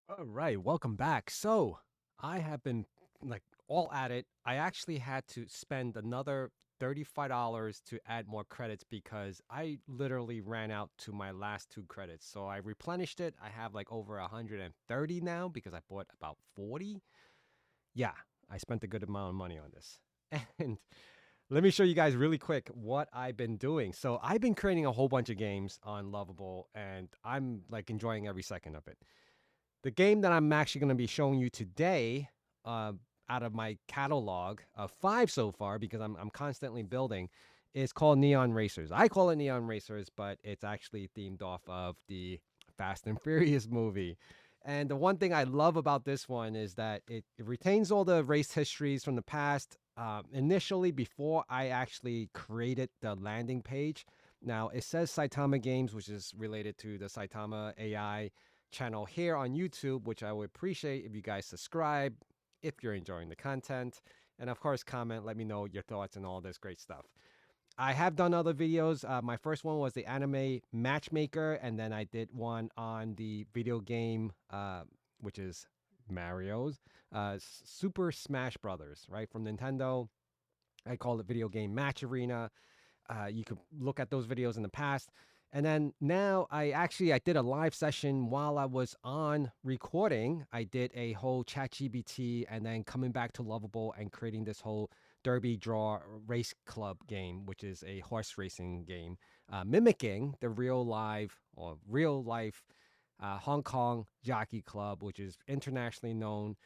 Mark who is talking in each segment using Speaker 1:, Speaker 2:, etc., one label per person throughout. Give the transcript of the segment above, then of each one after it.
Speaker 1: All right, welcome back. So I have been like all at it. I actually had to spend another $35 to add more credits because I literally ran out to my last two credits. So I replenished it. I have like over 130 now because I bought about 40. Yeah, I spent a good amount of money on this. And let me show you guys really quick what I've been doing. So I've been creating a whole bunch of games on Lovable and I'm like enjoying every second of it. The game that I'm actually going to be showing you today, uh, out of my catalog of five so far, because I'm constantly building, is called Neon Racers. I call it Neon Racers, but it's actually themed off of the Fast and Furious movie. And the one thing I love about this one is that it retains all the race histories from the past. Initially, before I actually created the landing page, now it says Saitama Games, which is related to the Saitama AI channel here on YouTube, which I would appreciate if you guys subscribe if you're enjoying the content. And of course, comment, let me know your thoughts and all this great stuff. I have done other videos. My first one was the anime matchmaker, and then I did one on the video game, which is Mario's Super Smash Brothers, right? From Nintendo. I call it Video Game Match Arena. You could look at those videos in the past. And then now I did a live session while I was on recording. I did a whole chat GBT and then coming back to Lovable and creating this whole Derby Draw Race Club game, which is a horse racing game, mimicking the real life Hong Kong Jockey Club, which is internationally known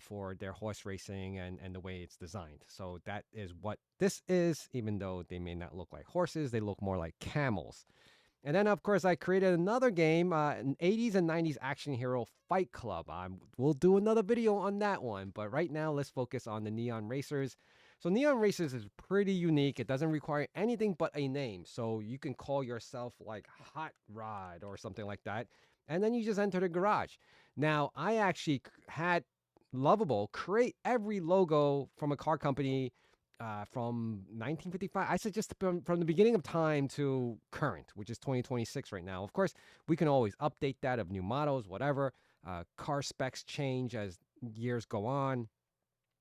Speaker 1: for their horse racing and the way it's designed. So that is what this is, even though they may not look like horses, they look more like camels. And then, of course, I created another game, an 80s and 90s action hero fight club. We'll do another video on that one. But right now, let's focus on the Neon Racers. So, Neon Racers is pretty unique. It doesn't require anything but a name. So, you can call yourself like Hot Rod or something like that. And then you just enter the garage. Now, I actually had Lovable create every logo from a car company from 1955. I said just from the beginning of time to current, which is 2026 right now. Of course, we can always update that of new models, whatever. Car specs change as years go on.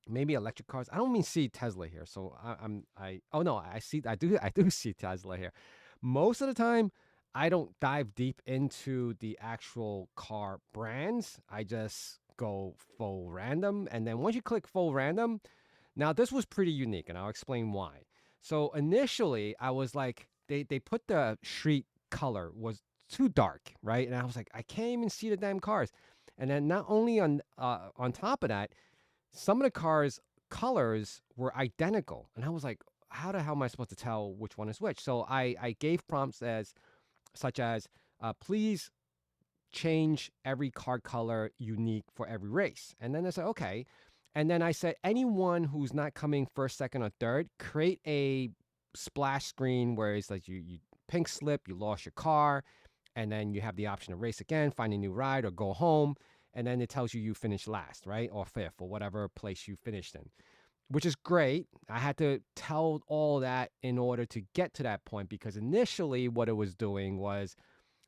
Speaker 1: Maybe electric cars. I don't mean see Tesla here. So I oh no, I do see Tesla here. Most of the time, I don't dive deep into the actual car brands. I just go full random, and then once you click full random, now, this was pretty unique, and I'll explain why. So initially, I was like, they put the street color was too dark, right? And I was like, I can't even see the damn cars. And then not only on top of that, some of the cars' colors were identical, and I was like, how the hell am I supposed to tell which one is which? So I gave prompts as such as, please change every card color unique for every race. And then I said, okay. And then I said, anyone who's not coming first, second, or third, create a splash screen where it's like you pink slip, you lost your car, and then you have the option to race again, find a new ride, or go home. And then it tells you finished last, right? Or fifth, or whatever place you finished in, which is great. I had to tell all that in order to get to that point because initially what it was doing was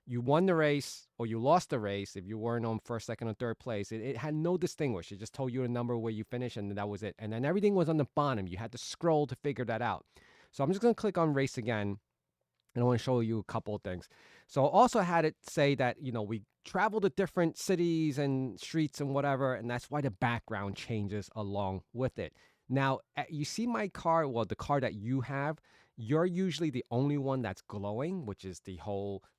Speaker 1: you won the race or you lost the race if you weren't on first, second, or third place. It had no distinguish. It just told you a number where you finished, and that was it. And then everything was on the bottom. You had to scroll to figure that out. So I'm just going to click on race again, and I want to show you a couple of things. So I also had it say that, we travel to different cities and streets and whatever, and that's why the background changes along with it. Now, you see my car, well, the car that you have, you're usually the only one that's glowing, which is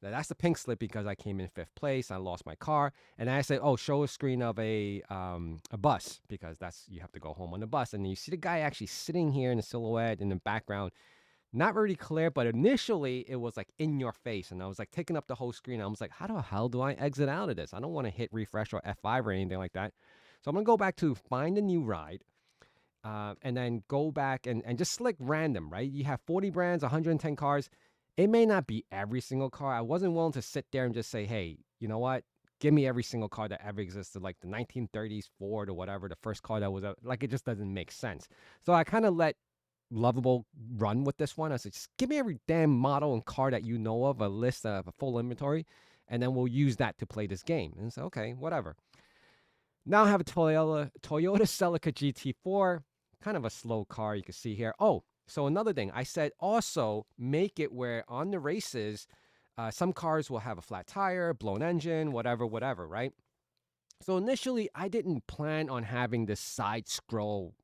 Speaker 1: that's the pink slip because I came in fifth place. I lost my car. And I said, oh, show a screen of a bus because you have to go home on the bus. And you see the guy actually sitting here in the silhouette in the background. Not really clear, but initially it was like in your face. And I was like taking up the whole screen. I was like, how the hell do I exit out of this? I don't want to hit refresh or F5 or anything like that. So I'm going to go back to find a new ride. And then go back and just select random, right? You have 40 brands, 110 cars. It may not be every single car. I wasn't willing to sit there and just say, hey, you know what? Give me every single car that ever existed, like the 1930s Ford or whatever, the first car that was like, it just doesn't make sense. So I kind of let Lovable run with this one. I said, just give me every damn model and car that you know of, a list of a full inventory, and then we'll use that to play this game. And so, okay, whatever. Now I have a Toyota Celica GT4, kind of a slow car you can see here. Oh, so another thing, I said also make it where on the races, some cars will have a flat tire, blown engine, whatever, whatever, right? So initially, I didn't plan on having this side scroll,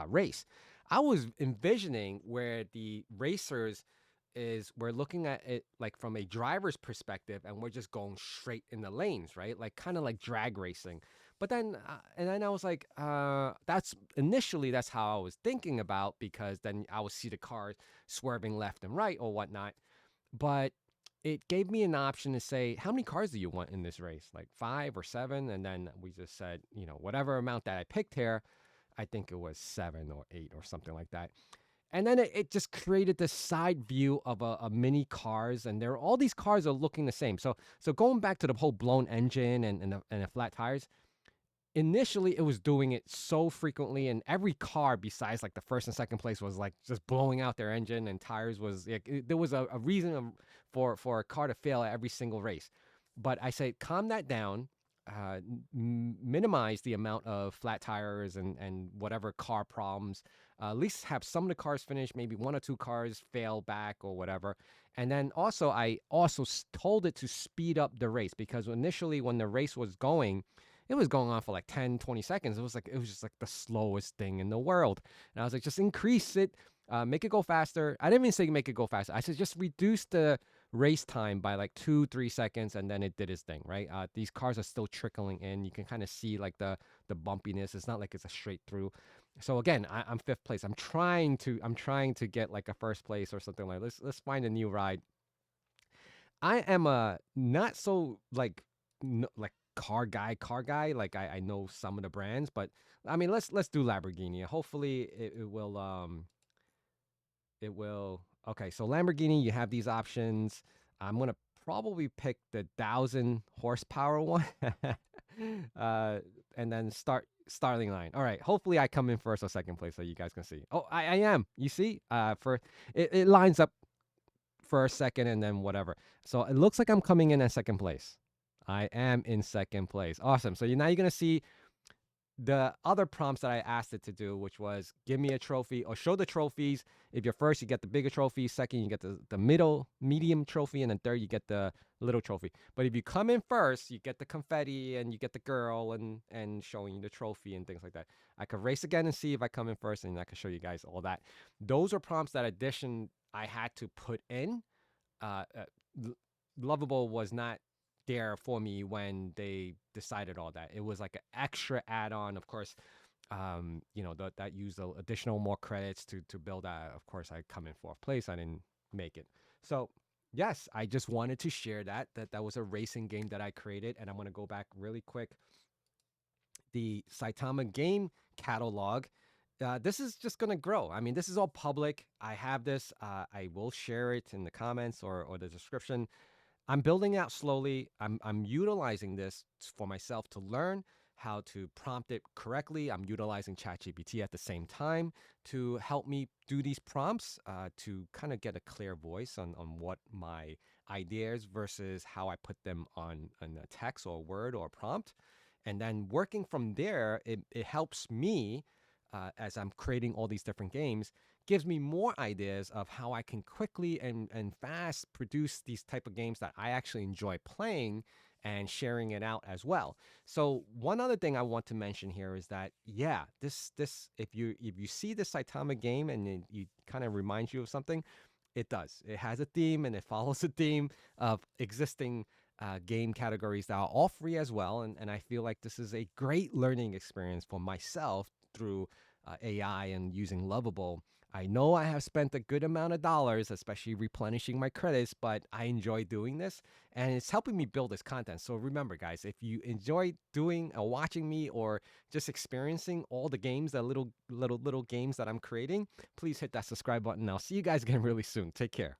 Speaker 1: race. I was envisioning where the racers is we're looking at it like from a driver's perspective, and we're just going straight in the lanes, right? Like kind of like drag racing. But then, and then I was like, that's initially that's how I was thinking about because then I would see the cars swerving left and right or whatnot. But it gave me an option to say, how many cars do you want in this race? Like 5 or 7? And then we just said, whatever amount that I picked here, I think it was 7 or 8 or something like that. And then it just created this side view of a mini cars, and there all these cars are looking the same. So going back to the whole blown engine and the flat tires, initially it was doing it so frequently, and every car besides like the first and second place was like just blowing out their engine and tires was like there was a reason for a car to fail at every single race. But I say calm that down, minimize the amount of flat tires and whatever car problems, at least have some of the cars finish, maybe 1 or 2 cars fail back or whatever. And then also I also told it to speed up the race, because initially when the race was going, it was going on for like 10, 20 seconds. It was just like the slowest thing in the world. And I was like, just increase it, make it go faster. I didn't even say make it go faster. I said just reduce the race time by like 2, 3 seconds, and then it did its thing, right? These cars are still trickling in. You can kind of see like the bumpiness. It's not like it's a straight through. So again, I'm fifth place. I'm trying to get like a first place or something like. Let's find a new ride. I am a not so like like car guy. Like I know some of the brands, but I mean let's do Lamborghini. Hopefully it will. Okay, so Lamborghini, you have these options. I'm gonna probably pick the 1,000 horsepower one, uh, and then starting line. All right, hopefully I come in first or second place, so you guys can see. Oh, I am. You see, for it lines up for a second and then whatever. So it looks like I'm coming in at second place. I am in second place. Awesome. So now you're gonna see the other prompts that I asked it to do, which was give me a trophy or show the trophies. If you're first, you get the bigger trophy. Second, you get the medium trophy. And then third, you get the little trophy. But if you come in first, you get the confetti and you get the girl and showing you the trophy and things like that. I could race again and see if I come in first, and I can show you guys all that. Those are prompts that addition I had to put in. uh, uh, Lovable was not there for me when they decided all that. It was like an extra add-on, of course. That used additional more credits to build that. Of course, I come in fourth place. I didn't make it. So yes, I just wanted to share that was a racing game that I created, and I'm gonna go back really quick. The Saitama game catalog. This is just gonna grow. I mean, this is all public. I have this. I will share it in the comments or the description. I'm building out slowly. I'm utilizing this for myself to learn how to prompt it correctly. I'm utilizing ChatGPT at the same time to help me do these prompts, to kind of get a clear voice on what my ideas versus how I put them on a text or a word or a prompt. And then working from there, it helps me, as I'm creating all these different games, gives me more ideas of how I can quickly and fast produce these type of games that I actually enjoy playing and sharing it out as well. So one other thing I want to mention here is that yeah, this if you see this Saitama game and you kind of reminds you of something, it does. It has a theme and it follows a theme of existing game categories that are all free as well. And I feel like this is a great learning experience for myself through AI and using Lovable. I know I have spent a good amount of dollars, especially replenishing my credits, but I enjoy doing this and it's helping me build this content. So remember, guys, if you enjoy doing or watching me or just experiencing all the games, the little games that I'm creating, please hit that subscribe button. I'll see you guys again really soon. Take care.